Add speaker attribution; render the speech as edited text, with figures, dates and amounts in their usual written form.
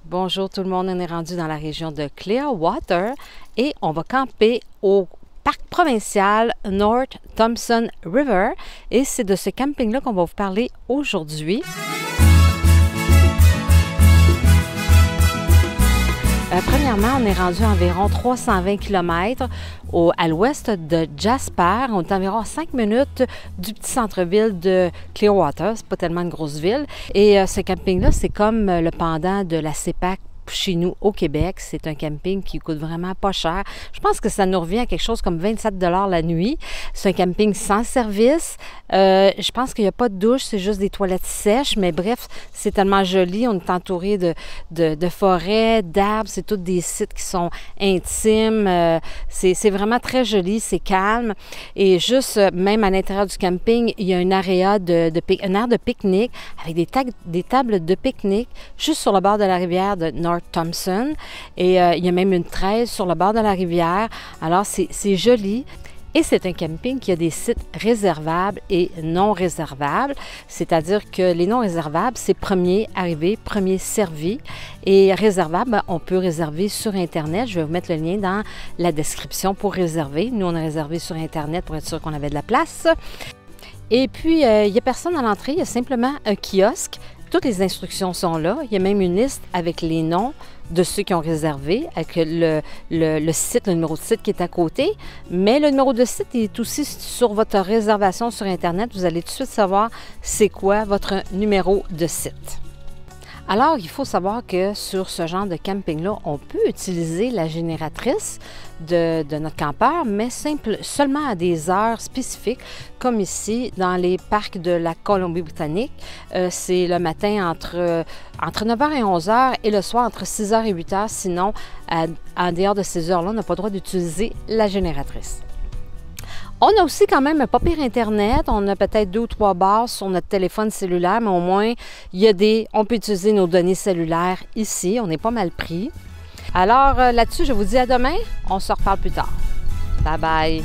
Speaker 1: Bonjour tout le monde, on est rendu dans la région de Clearwater et on va camper au parc provincial North Thompson River et c'est de ce camping-là qu'on va vous parler aujourd'hui. Premièrement, on est rendu à environ 320 km à l'ouest de Jasper. On est environ 5 minutes du petit centre-ville de Clearwater. C'est pas tellement une grosse ville. Et ce camping-là, c'est comme le pendant de la CEPAC chez nous au Québec. C'est un camping qui coûte vraiment pas cher. Je pense que ça nous revient à quelque chose comme 27 $ la nuit. C'est un camping sans service. Je pense qu'il n'y a pas de douche, c'est juste des toilettes sèches. Mais bref, c'est tellement joli. On est entouré de forêts, d'arbres. C'est tous des sites qui sont intimes. C'est vraiment très joli, c'est calme. Et juste, même à l'intérieur du camping, il y a un aire de pique-nique avec des tables de pique-nique juste sur le bord de la rivière de North Thompson. Et il y a même une treille sur le bord de la rivière. Alors, c'est joli. Et c'est un camping qui a des sites réservables et non réservables. C'est-à-dire que les non réservables, c'est premier arrivé, premier servi. Et réservable, on peut réserver sur Internet. Je vais vous mettre le lien dans la description pour réserver. Nous, on a réservé sur Internet pour être sûr qu'on avait de la place. Et puis, il n'y a personne à l'entrée. Il y a simplement un kiosque. Toutes les instructions sont là. Il y a même une liste avec les noms de ceux qui ont réservé, avec le site, le numéro de site qui est à côté. Mais le numéro de site est aussi sur votre réservation sur Internet. Vous allez tout de suite savoir c'est quoi votre numéro de site. Alors, il faut savoir que sur ce genre de camping-là, on peut utiliser la génératrice de notre campeur, mais seulement à des heures spécifiques, comme ici dans les parcs de la Colombie-Britannique. C'est le matin entre 9h et 11h et le soir entre 6h et 8h. Sinon, en dehors de ces heures-là, on n'a pas le droit d'utiliser la génératrice. On a aussi quand même un pas pire Internet. On a peut-être 2 ou 3 barres sur notre téléphone cellulaire, mais au moins, on peut utiliser nos données cellulaires ici. On est pas mal pris. Alors là-dessus, je vous dis à demain. On se reparle plus tard. Bye bye!